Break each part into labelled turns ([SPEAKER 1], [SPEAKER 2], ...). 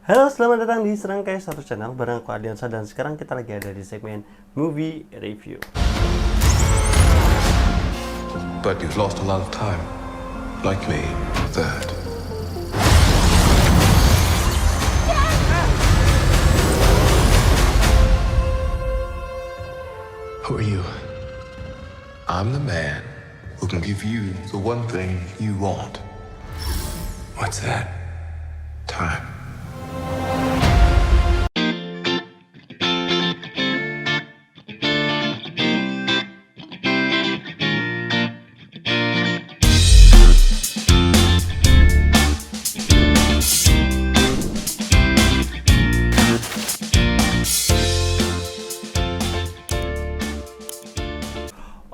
[SPEAKER 1] Halo, selamat datang di Serangkai Satu Channel bareng aku Ardiansa, dan sekarang kita lagi ada di segmen Movie Review.
[SPEAKER 2] But you've lost a lot of time. Like me. Third. Who are you? I'm the man who can give you the one thing you want. What's that? Time.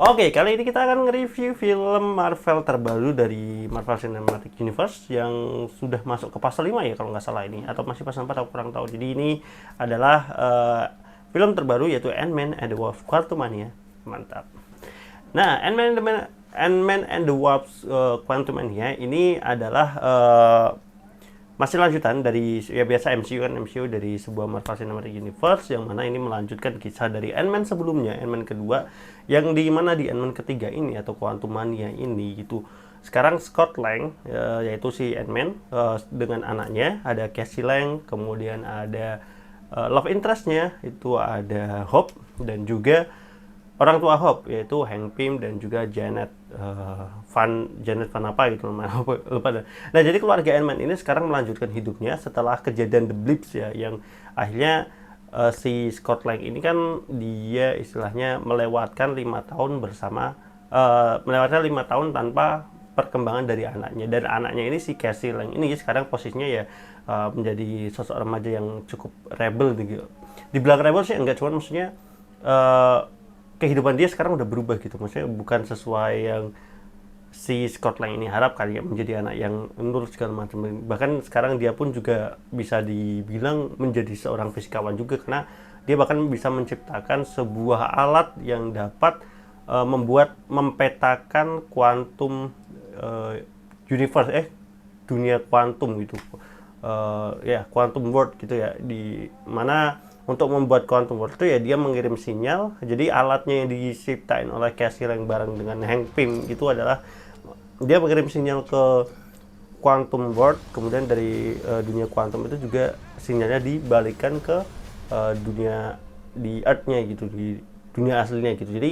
[SPEAKER 1] Oke, kali ini kita akan nge-review film Marvel terbaru dari Marvel Cinematic Universe yang sudah masuk ke fase 5 ya kalau nggak salah ini, atau masih fase 4 aku kurang tahu. Jadi ini adalah film terbaru yaitu Ant-Man and the Wasp: Quantumania. Mantap. Nah, Ant-Man and the Wasp Quantumania ini adalah masih lanjutan dari, ya biasa MCU dari sebuah Marvel Cinematic Universe, yang mana ini melanjutkan kisah dari Ant-Man sebelumnya, Ant-Man kedua, yang di mana di Ant-Man ketiga ini atau Quantumania ini gitu. Sekarang Scott Lang, yaitu si Ant-Man dengan anaknya, ada Cassie Lang, kemudian ada love interest-nya itu ada Hope, dan juga orang tua Hope yaitu Hank Pym dan juga Janet Van apa gitu lupa. Nah, jadi keluarga Ant-Man ini sekarang melanjutkan hidupnya setelah kejadian The Blips ya, yang akhirnya si Scott Lang ini kan dia istilahnya melewatkan 5 tahun bersama melewatkan 5 tahun tanpa perkembangan dari anaknya, dan anaknya ini si Cassie Lang ini sekarang posisinya ya menjadi sosok remaja yang cukup rebel gitu. Dibilang rebel sih enggak, cuman maksudnya kehidupan dia sekarang udah berubah gitu, maksudnya bukan sesuai yang si Scott Lang ini harap kali ya, menjadi anak yang nurut segala macam. Bahkan sekarang dia pun juga bisa dibilang menjadi seorang fisikawan juga, karena dia bahkan bisa menciptakan sebuah alat yang dapat mempetakan kuantum universe dunia kuantum gitu, ya quantum world gitu ya, di mana untuk membuat quantum world itu ya dia mengirim sinyal. Jadi alatnya yang diciptain oleh Cassie Lang bareng dengan Hank Pym itu adalah dia mengirim sinyal ke quantum world, kemudian dari dunia quantum itu juga sinyalnya dibalikan ke dunia di Earth-nya gitu, di dunia aslinya gitu. Jadi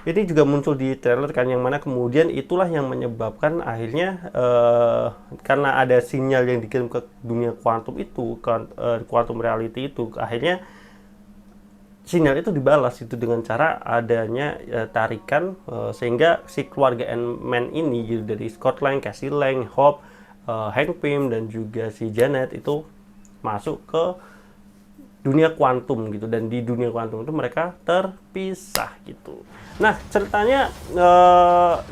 [SPEAKER 1] ini juga muncul di trailer kan, yang mana kemudian itulah yang menyebabkan akhirnya karena ada sinyal yang dikirim ke dunia kuantum itu, quantum reality itu, akhirnya sinyal itu dibalas itu dengan cara adanya tarikan, sehingga si keluarga Ant-Man ini gitu, dari Scott Lang, Cassie Lang, Hope, Hank Pym dan juga si Janet itu masuk ke dunia kuantum gitu, dan di dunia kuantum itu mereka terpisah gitu. Nah, ceritanya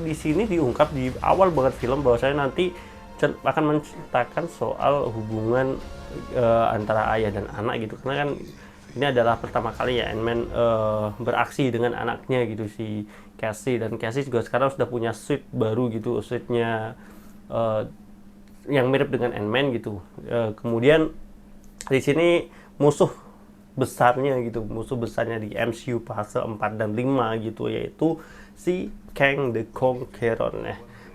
[SPEAKER 1] di sini diungkap di awal banget film bahwa saya nanti akan menceritakan soal hubungan antara ayah dan anak gitu, karena kan ini adalah pertama kali ya Ant-Man beraksi dengan anaknya gitu, si Cassie. Dan Cassie juga sekarang sudah punya suit baru gitu, suitnya yang mirip dengan Ant-Man gitu. Kemudian di sini musuh besarnya di MCU fase 4 dan 5 gitu, yaitu si Kang the Conqueror.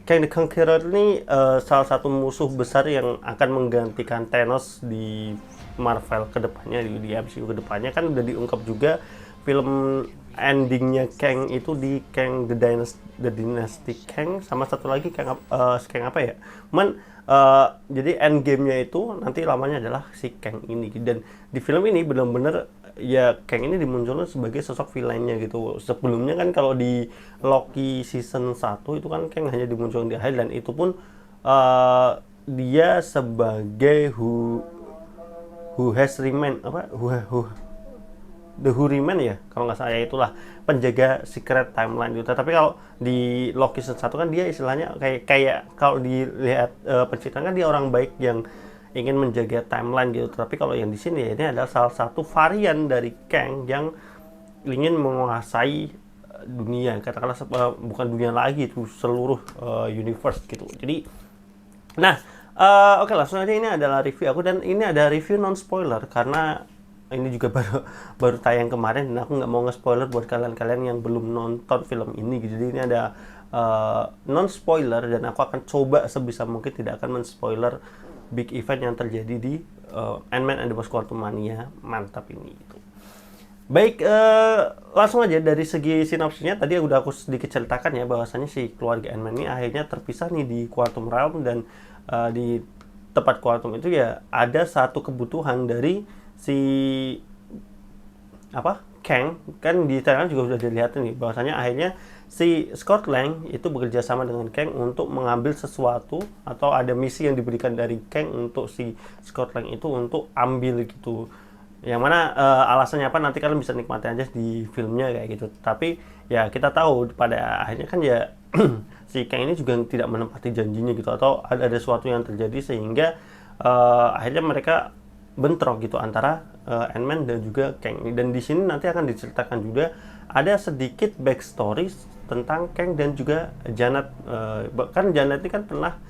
[SPEAKER 1] Kang the Conqueror ini salah satu musuh besar yang akan menggantikan Thanos di Marvel kedepannya, di MCU kedepannya. Kan udah diungkap juga film endingnya Kang itu di Kang the Dynasty Kang, sama satu lagi Kang apa ya, jadi end game-nya itu nanti lamanya adalah si Kang ini. Dan di film ini benar-benar ya Kang ini dimunculkan sebagai sosok villainnya gitu. Sebelumnya kan kalau di Loki season 1 itu kan Kang hanya dimunculkan di akhir, dan itu pun dia sebagai who has remain The Who Remain ya kalau nggak salah, itulah penjaga secret timeline gitu. Tapi kalau di Loki season 1 kan dia istilahnya kayak kalau dilihat pencitraan kan dia orang baik yang ingin menjaga timeline gitu. Tapi kalau yang di sini ya, ini adalah salah satu varian dari Kang yang ingin menguasai dunia, katakanlah bukan dunia lagi, itu seluruh universe gitu. Jadi nah, Oke, langsung aja, ini adalah review aku, dan ini ada review non spoiler karena ini juga baru baru tayang kemarin, dan aku nggak mau nge-spoiler buat kalian-kalian yang belum nonton film ini gitu. Jadi ini ada non spoiler, dan aku akan coba sebisa mungkin tidak akan men-spoiler big event yang terjadi di Ant-Man and the Wasp: Quantumania mantap ini gitu. Baik, langsung aja dari segi sinopsisnya tadi udah aku sedikit ceritakan ya, bahwasannya si keluarga Ant-Man ini akhirnya terpisah nih di Quantum Realm, dan di tempat Quantum itu ya ada satu kebutuhan dari si Kang, kan di trailer juga sudah dilihat nih bahwasanya akhirnya si Scott Lang itu bekerja sama dengan Kang untuk mengambil sesuatu, atau ada misi yang diberikan dari Kang untuk si Scott Lang itu untuk ambil gitu. Yang mana alasannya apa nanti kalian bisa nikmati aja di filmnya kayak gitu. Tapi ya kita tahu pada akhirnya kan ya si Kang ini juga tidak menepati janjinya gitu, atau ada sesuatu yang terjadi sehingga akhirnya mereka bentrok gitu antara Ant-Man dan juga Kang ini. Dan di sini nanti akan diceritakan juga ada sedikit backstory tentang Kang dan juga Janet. Kan Janet ini kan pernah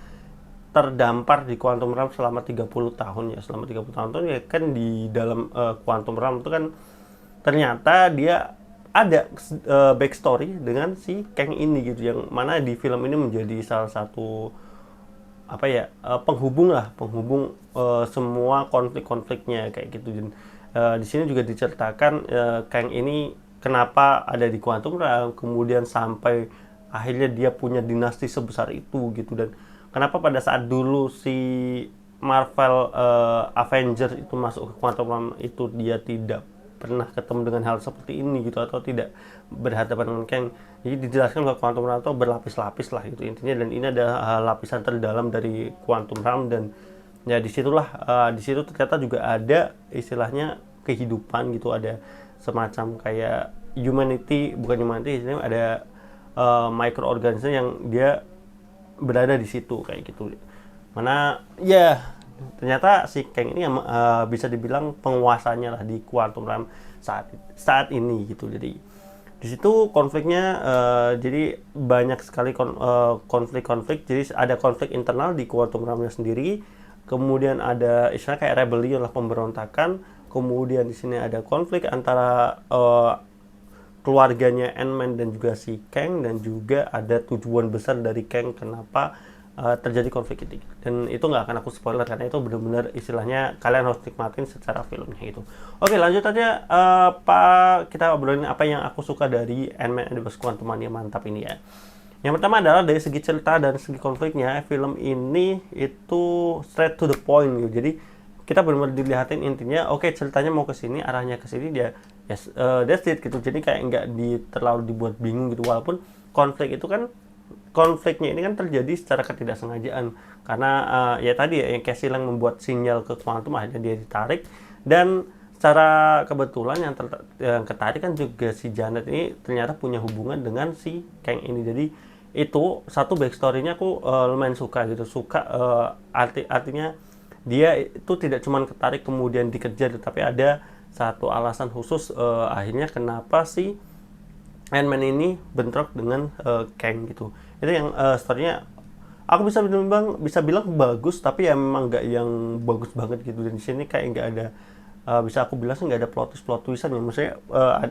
[SPEAKER 1] terdampar di Quantum Realm selama 30 tahun ya. Selama 30 tahun itu ya kan di dalam Quantum Realm itu kan ternyata dia ada backstory dengan si Kang ini gitu, yang mana di film ini menjadi salah satu penghubung semua konflik-konfliknya kayak gitu. Dan di sini juga diceritakan Kang ini kenapa ada di Quantum Realm, kemudian sampai akhirnya dia punya dinasti sebesar itu gitu, dan kenapa pada saat dulu si Marvel Avengers itu masuk ke Quantum Realm itu dia tidak pernah ketemu dengan hal seperti ini gitu, atau tidak berhadapan dengan Kang. Jadi dijelaskan bahwa Quantum Realm itu berlapis-lapis lah gitu intinya, dan ini ada lapisan terdalam dari Quantum Realm, dan ya disitulah di situ ternyata juga ada istilahnya kehidupan gitu, ada semacam kayak bukan humanity, istilahnya ada microorganisme yang dia berada di situ kayak gitu. Mana ya ternyata si Kang ini bisa dibilang penguasanya lah di Quantum Realm saat ini gitu. Jadi di situ konfliknya jadi banyak sekali konflik-konflik. Jadi ada konflik internal di Quantum Realmnya sendiri, kemudian ada istilah kayak rebellion lah, pemberontakan, kemudian di sini ada konflik antara keluarganya Ant-Man dan juga si Kang, dan juga ada tujuan besar dari Kang kenapa terjadi konflik itu. Dan itu nggak akan aku spoiler karena itu benar-benar istilahnya kalian harus nikmatin secara filmnya gitu. Oke, lanjut aja kita obrolin apa yang aku suka dari Ant-Man and the Wasp: Quantumania mantap ini ya. Yang pertama adalah dari segi cerita dan segi konfliknya, film ini itu straight to the point gitu. Jadi kita benar-benar dilihatin intinya, oke, ceritanya mau ke sini, arahnya ke sini, dia yes, that's it gitu. Jadi kayak nggak terlalu dibuat bingung gitu, walaupun konfliknya ini kan terjadi secara ketidaksengajaan karena ya tadi ya, yang Cassie Lang membuat sinyal ke Quantum, akhirnya dia ditarik, dan secara kebetulan yang ketarik kan juga si Janet ini ternyata punya hubungan dengan si Kang ini. Jadi itu satu backstory-nya aku lumayan suka gitu, artinya dia itu tidak cuma ketarik kemudian dikejar, tapi ada satu alasan khusus akhirnya kenapa si Ant-Man ini bentrok dengan Kang gitu. Itu yang story-nya aku bisa bilang bagus, tapi ya memang nggak yang bagus banget gitu. Dan di sini kayak nggak ada bisa aku bilang sih nggak ada plot twistan ya. Maksudnya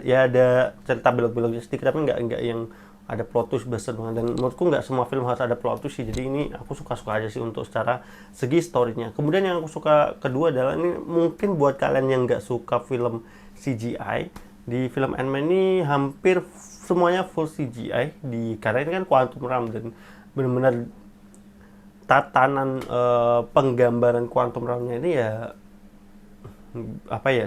[SPEAKER 1] ya ada cerita belok-beloknya sedikit, tapi nggak yang ada plot twist besar banget. Dan menurutku nggak semua film harus ada plot twist sih. Jadi ini aku suka-suka aja sih untuk secara segi story-nya. Kemudian yang aku suka kedua adalah, ini mungkin buat kalian yang nggak suka film CGI, di film Ant-Man ini hampir semuanya full CGI karena ini kan Quantum Realm, dan benar-benar tatanan penggambaran Quantum Realm-nya ini ya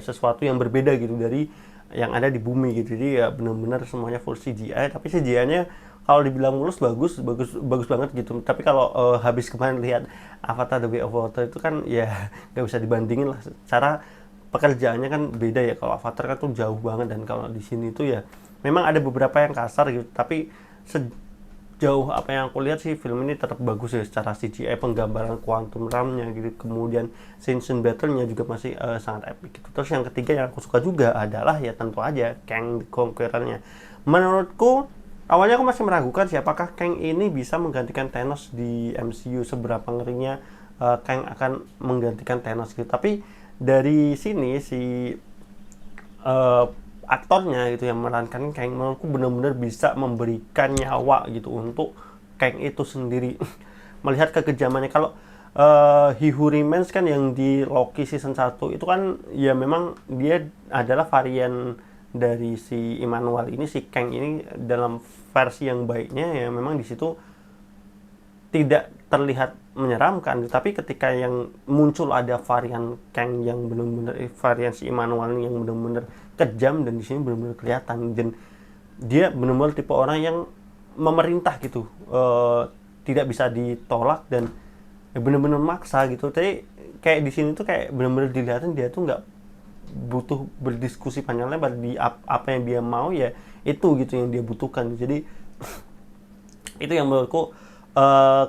[SPEAKER 1] sesuatu yang berbeda gitu dari yang ada di bumi gitu. Jadi ya benar-benar semuanya full CGI, tapi CGI-nya kalau dibilang mulus bagus banget gitu. Tapi kalau habis kemarin lihat Avatar The Way of Water itu kan ya nggak bisa dibandingin lah, cara pekerjaannya kan beda ya. Kalau Avatar kan tuh jauh banget, dan kalau di sini tuh ya memang ada beberapa yang kasar gitu, tapi sejauh apa yang aku lihat sih film ini tetap bagus ya secara CGI, penggambaran Quantum Realm-nya gitu. Kemudian scene battle-nya juga masih sangat epic gitu. Terus yang ketiga yang aku suka juga adalah ya tentu aja Kang the Conqueror-nya. Menurutku awalnya aku masih meragukan siapakah Kang ini bisa menggantikan Thanos di MCU, seberapa ngerinya Kang akan menggantikan Thanos gitu. Tapi dari sini si aktornya gitu yang memerankan Kang menurutku benar-benar bisa memberikan nyawa gitu untuk Kang itu sendiri. Melihat kekejamannya. Kalau He Who Remains kan yang di Loki season 1 itu kan ya memang dia adalah varian dari si Immanuel ini, si Kang ini dalam versi yang baiknya ya memang di situ tidak terlihat menyeramkan, tapi ketika yang muncul ada varian Kang yang benar-benar varian si Immanuel yang benar-benar kejam, dan di sini benar-benar kelihatan, dan dia benar-benar tipe orang yang memerintah gitu, tidak bisa ditolak dan benar-benar maksa gitu. Tapi kayak di sini tuh kayak benar-benar dilihatin dia tuh nggak butuh berdiskusi panjang lebar di apa yang dia mau, ya itu gitu yang dia butuhkan. Jadi itu yang menurutku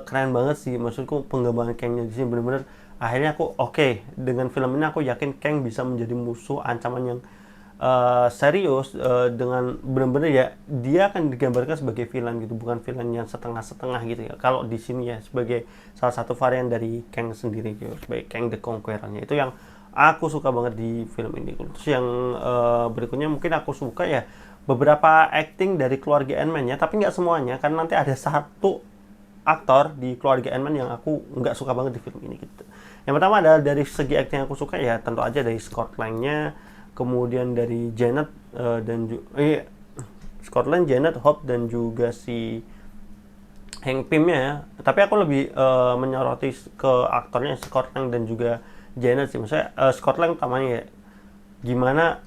[SPEAKER 1] keren banget sih, maksudku pengembangan Kangnya di sini benar-benar akhirnya aku oke, dengan film ini aku yakin Kang bisa menjadi musuh ancaman yang serius, dengan benar-benar ya dia akan digambarkan sebagai villain gitu, bukan villain yang setengah-setengah gitu ya. Kalau di sini ya sebagai salah satu varian dari Kang sendiri gitu, sebagai Kang the Conqueror-nya, itu yang aku suka banget di film ini. Terus yang berikutnya mungkin aku suka ya beberapa acting dari keluarga Ant-Man ya, tapi nggak semuanya, karena nanti ada satu aktor di keluarga Ant-Man yang aku nggak suka banget di film ini gitu. Yang pertama adalah dari segi acting yang aku suka ya tentu aja dari Scott Lang-nya, kemudian dari Janet Scott Lang, Janet Hope, dan juga si Hank Pym-nya ya. Tapi aku lebih menyoroti ke aktornya Scott Lang dan juga Janet sih. Maksudnya Scott Lang utamanya ya, gimana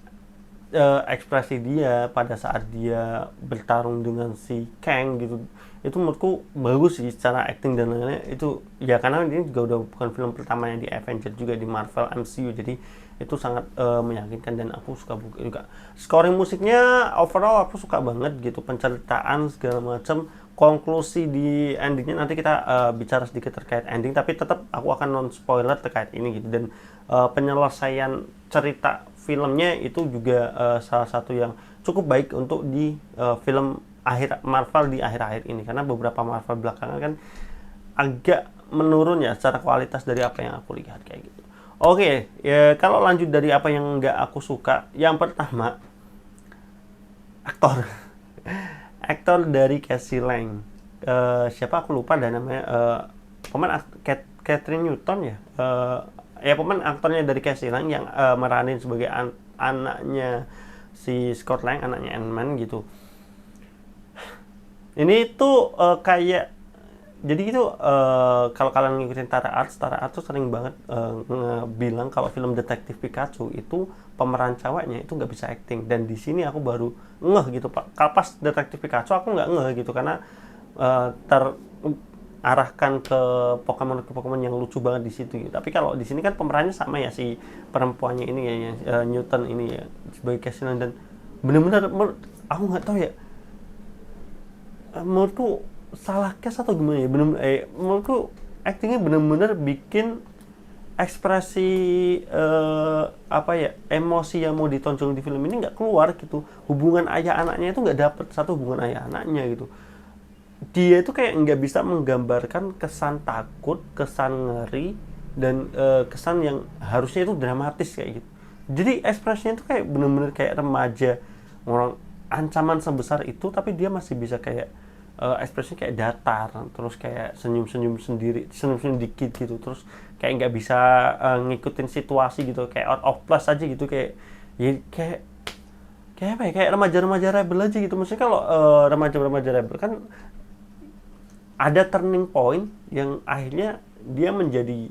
[SPEAKER 1] ekspresi dia pada saat dia bertarung dengan si Kang gitu, itu menurutku bagus sih secara acting dan lain-lain. Itu ya karena ini juga udah bukan film pertamanya di Avengers, juga di Marvel MCU, jadi itu sangat meyakinkan dan aku suka juga. Scoring musiknya overall aku suka banget gitu, penceritaan segala macam, konklusi di endingnya nanti kita bicara sedikit terkait ending, tapi tetap aku akan non spoiler terkait ini gitu. Dan penyelesaian cerita filmnya itu juga salah satu yang cukup baik untuk di film akhir Marvel di akhir-akhir ini, karena beberapa Marvel belakangan kan agak menurun ya secara kualitas dari apa yang aku lihat kayak gitu. Oke, ya kalau lanjut dari apa yang nggak aku suka, yang pertama aktor aktor dari Cassie Lang, siapa aku lupa dan namanya, pemain Catherine Newton ya, ya pemain aktornya dari Cassie Lang yang meranin sebagai anaknya si Scott Lang, anaknya Ant-Man gitu. Ini tuh kayak jadi itu kalau kalian ngikutin Tara Arts tuh sering banget bilang kalau film Detektif Pikachu itu pemeran ceweknya itu nggak bisa acting, dan di sini aku baru ngeh gitu Pak. Pas Detektif Pikachu aku nggak ngeh gitu karena terarahkan ke Pokemon yang lucu banget di situ gitu. Tapi kalau di sini kan pemerannya sama ya, si perempuannya ini ya, Newton ini ya sebagai Cassie Lang, dan bener-bener aku nggak tahu ya, menurutku salah cast atau gimana ya, menurutku actingnya bener-bener bikin ekspresi apa ya, emosi yang mau ditonjol di film ini nggak keluar gitu. Hubungan ayah anaknya itu nggak dapet satu hubungan ayah anaknya gitu. Dia itu kayak nggak bisa menggambarkan kesan takut, kesan ngeri, dan kesan yang harusnya itu dramatis kayak gitu. Jadi ekspresinya itu kayak bener-bener kayak remaja, orang ancaman sebesar itu tapi dia masih bisa kayak ekspresinya kayak datar, terus kayak senyum-senyum sendiri, senyum-senyum dikit gitu, terus kayak nggak bisa ngikutin situasi gitu, kayak out of place aja gitu, kayak ya kayak apa ya, kayak remaja-remaja rebel aja gitu. Maksudnya kalau remaja-remaja rebel kan ada turning point yang akhirnya dia menjadi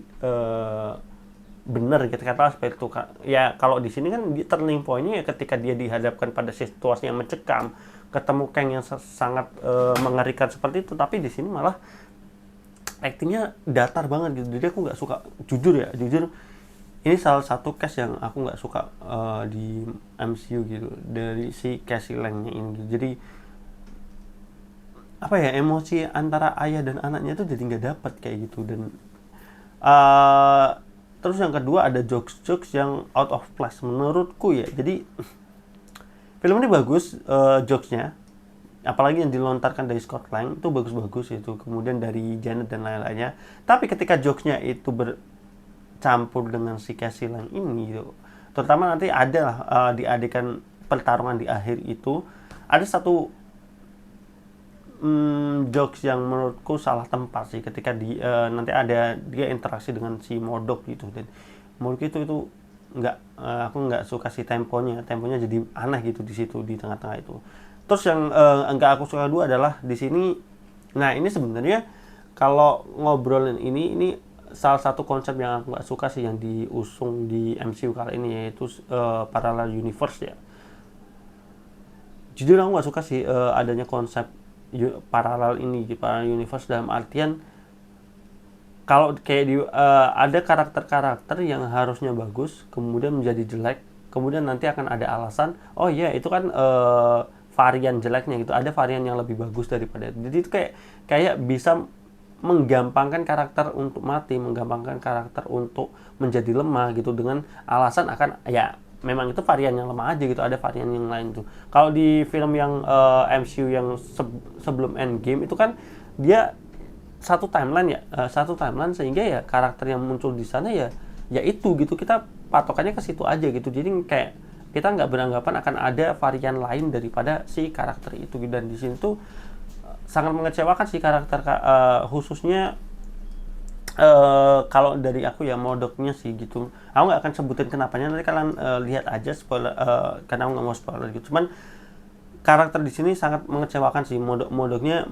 [SPEAKER 1] benar gitu, kata seperti itu. Ya kalau di sini kan turning pointnya ya ketika dia dihadapkan pada situasi yang mencekam, ketemu Kang yang sangat mengerikan seperti itu. Tapi di sini malah aktingnya datar banget gitu, jadi aku nggak suka, jujur ini salah satu cast yang aku nggak suka di MCU gitu, dari si Cassie Lang-nya ini gitu. Jadi apa ya, emosi antara ayah dan anaknya tuh jadi nggak dapet kayak gitu. Dan terus yang kedua ada jokes yang out of place menurutku ya. Jadi film ini bagus jokesnya, apalagi yang dilontarkan dari Scott Lang itu bagus-bagus itu, kemudian dari Janet dan lain-lainnya. Tapi ketika jokesnya itu bercampur dengan si Cassie Lang ini gitu, terutama nanti ada lah di adegan pertarungan di akhir itu ada satu jokes yang menurutku salah tempat sih, ketika nanti ada dia interaksi dengan si Modok gitu, dan menurutku itu nggak aku nggak suka si temponya jadi aneh gitu di situ di tengah-tengah itu. Terus yang enggak aku suka dua adalah di sini, nah ini sebenarnya kalau ngobrolin ini salah satu konsep yang aku nggak suka sih yang diusung di MCU kali ini, yaitu parallel universe ya. Jujur aku nggak suka sih adanya konsep paralel ini di parallel universe, dalam artian kalau kayak ada karakter-karakter yang harusnya bagus kemudian menjadi jelek, kemudian nanti akan ada alasan oh iya itu kan varian jeleknya gitu, ada varian yang lebih bagus daripada itu. Jadi itu kayak bisa menggampangkan karakter untuk mati, menggampangkan karakter untuk menjadi lemah gitu, dengan alasan akan ya memang itu varian yang lemah aja gitu, ada varian yang lain tuh. Kalau di film yang MCU yang sebelum Endgame itu kan dia satu timeline sehingga ya karakter yang muncul di sana ya itu gitu, kita patokannya ke situ aja gitu. Jadi kayak kita nggak beranggapan akan ada varian lain daripada si karakter itu. Dan di sini tuh sangat mengecewakan si karakter khususnya kalau dari aku ya Modoknya sih gitu. Aku nggak akan sebutin kenapanya, nanti kalian lihat aja spoiler, karena aku nggak mau spoiler gitu. Cuman karakter di sini sangat mengecewakan sih. Modoknya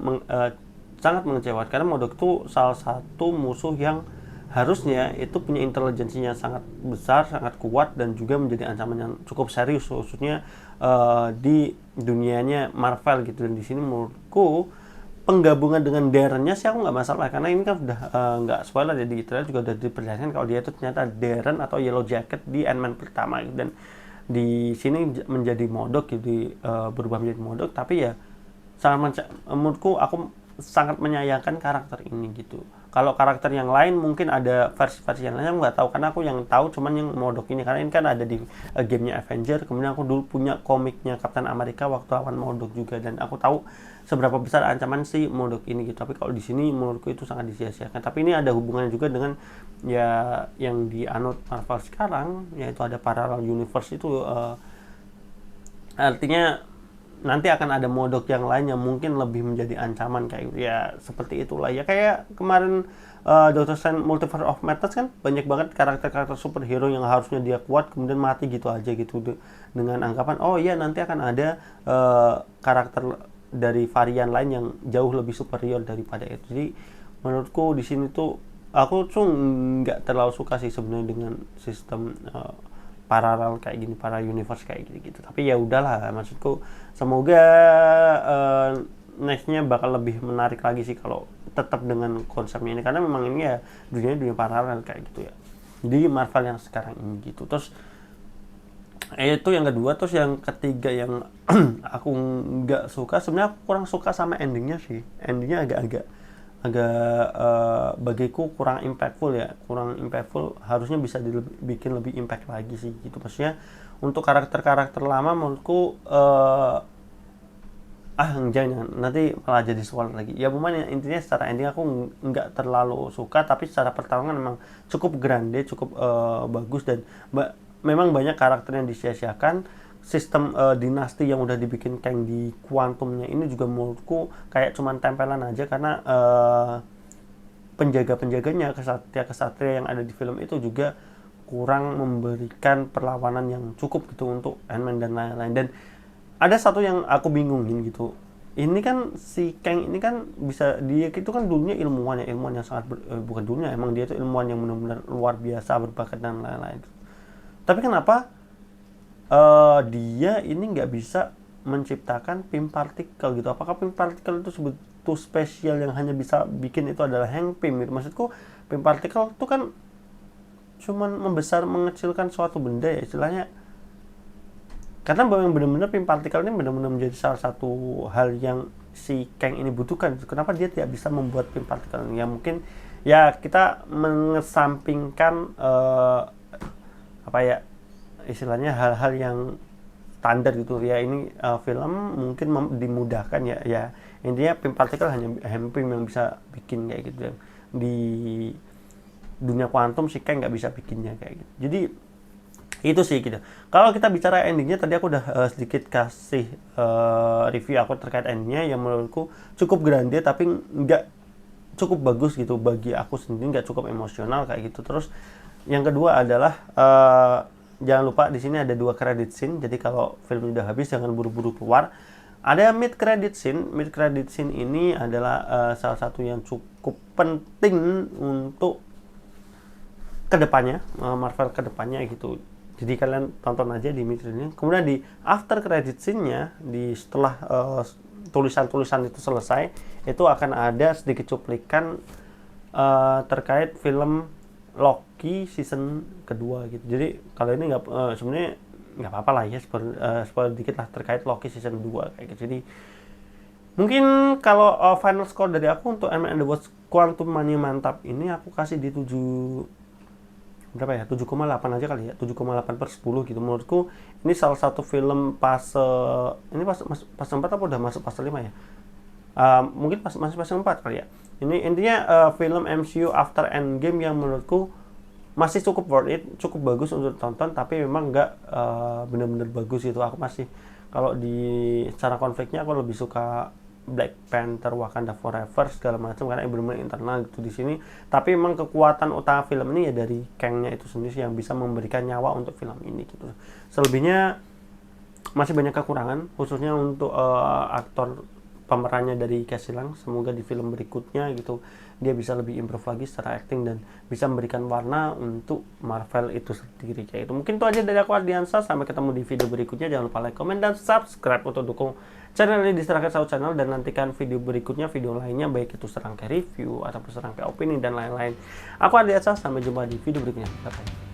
[SPEAKER 1] sangat mengecewakan, karena Modok itu salah satu musuh yang harusnya itu punya intelijensinya sangat besar, sangat kuat, dan juga menjadi ancaman yang cukup serius khususnya di dunianya Marvel gitu. Dan di sini menurutku penggabungan dengan Darren-nya sih aku nggak masalah, karena ini kan udah nggak spoiler ya, di trailer juga udah diperlihatkan kalau dia itu ternyata Darren atau Yellow Jacket di Ant-Man pertama gitu. Dan di sini menjadi Modok gitu, berubah menjadi Modok, tapi ya menurutku aku sangat menyayangkan karakter ini gitu. Kalau karakter yang lain mungkin ada versi-versi yang lain, aku nggak tahu, karena aku yang tahu cuman yang Modok ini, karena ini kan ada di gamenya Avenger, kemudian aku dulu punya komiknya Captain America waktu lawan Modok juga, dan aku tahu seberapa besar ancaman si Modok ini gitu. Tapi kalau di sini menurutku itu sangat disia-siakan. Tapi ini ada hubungannya juga dengan ya yang dianut Marvel sekarang, yaitu ada parallel universe itu, artinya nanti akan ada Modok yang lain yang mungkin lebih menjadi ancaman kayak ya seperti itulah ya. Kayak kemarin Doctor Strange Multiverse of Madness kan banyak banget karakter-karakter superhero yang harusnya dia kuat kemudian mati gitu aja gitu, dengan anggapan oh iya nanti akan ada karakter dari varian lain yang jauh lebih superior daripada itu. Jadi menurutku di sini tuh aku tuh nggak terlalu suka sih sebenarnya dengan sistem paralel kayak gini, para universe kayak gitu. Tapi ya udahlah, maksudku semoga nextnya bakal lebih menarik lagi sih kalau tetap dengan konsepnya ini, karena memang ini ya dunia paralel kayak gitu ya di Marvel yang sekarang ini gitu. Terus itu yang kedua. Terus yang ketiga yang aku nggak suka, sebenarnya aku kurang suka sama endingnya sih. Endingnya agak bagiku kurang impactful, harusnya bisa dibikin lebih impact lagi sih gitu. Maksudnya untuk karakter-karakter lama menurutku jangan nanti malah jadi soal lagi ya. Intinya secara ending aku nggak terlalu suka, tapi secara pertarungan memang cukup grande, cukup bagus, dan memang banyak karakter yang disia-siakan. Sistem dinasti yang udah dibikin Kang di Quantumnya ini juga menurutku kayak cuman tempelan aja, karena penjaga-penjaganya, kesatria yang ada di film itu juga kurang memberikan perlawanan yang cukup gitu untuk Ant-Man dan lain-lain. Dan ada satu yang aku bingungin gitu, ini kan si Kang ini kan bisa, dia itu kan dulunya ilmuwan yang sangat bukan dulunya, emang dia itu ilmuwan yang benar-benar luar biasa, berbakat dan lain-lain. Tapi kenapa dia ini nggak bisa menciptakan PIM partikel gitu? Apakah PIM partikel itu sebetulnya spesial yang hanya bisa bikin itu adalah hang PIM gitu? Maksudku PIM partikel itu kan cuman membesar mengecilkan suatu benda ya istilahnya, karena benar-benar PIM partikel ini benar-benar menjadi salah satu hal yang si Kang ini butuhkan. Kenapa dia tidak bisa membuat PIM partikel? Ya mungkin ya kita mengesampingkan istilahnya hal-hal yang standar gitu ya. Ini film mungkin dimudahkan ya intinya Pim Particle hanya Pim yang bisa bikin kayak gitu ya. Di dunia kuantum si Kang nggak bisa bikinnya kayak gitu. Jadi itu sih gitu. Kalau kita bicara endingnya, tadi aku udah sedikit kasih review aku terkait endingnya yang menurutku cukup grande tapi nggak cukup bagus gitu bagi aku sendiri, nggak cukup emosional kayak gitu. Terus yang kedua adalah jangan lupa di sini ada 2 credit scene. Jadi kalau film udah habis jangan buru-buru keluar. Ada mid credit scene. Mid credit scene ini adalah salah satu yang cukup penting untuk kedepannya, Marvel kedepannya gitu. Jadi kalian tonton aja di mid credit. Kemudian di after credit scene-nya, di setelah tulisan-tulisan itu selesai, itu akan ada sedikit cuplikan terkait film Loki season kedua gitu. Jadi kalau ini nggak sebenarnya nggak apa-apa lah ya, spoiler dikit lah terkait Loki season 2 kayak gitu. Jadi mungkin kalau final score dari aku untuk Ant-Man and the Wasp Quantumania mantap ini aku kasih di 7,8 aja kali ya, 7,8/10 gitu. Menurutku ini salah satu film ini pas 4 apa udah masuk fase 5 ya, mungkin masih fase 4 kali ya. Ini intinya film MCU after Endgame yang menurutku masih cukup worth it, cukup bagus untuk tonton, tapi memang nggak bener-bener bagus gitu. Aku masih, kalau di secara konfliknya aku lebih suka Black Panther, Wakanda Forever segala macam karena benar-benar internal gitu di sini. Tapi memang kekuatan utama film ini ya dari Kang-nya itu sendiri yang bisa memberikan nyawa untuk film ini gitu. Selebihnya masih banyak kekurangan, khususnya untuk aktor pemerannya dari Casey Lang. Semoga di film berikutnya gitu dia bisa lebih improve lagi secara acting dan bisa memberikan warna untuk Marvel itu sendiri kayak itu. Mungkin itu aja dari aku, Ardiansa. Sampai ketemu di video berikutnya. Jangan lupa like, comment, dan subscribe untuk dukung channel ini di Serangkai South Channel, dan nantikan video berikutnya, video lainnya baik itu Serangkai review ataupun Serangkai opini dan lain-lain. Aku Ardiansa, sampai jumpa di video berikutnya. Bye bye.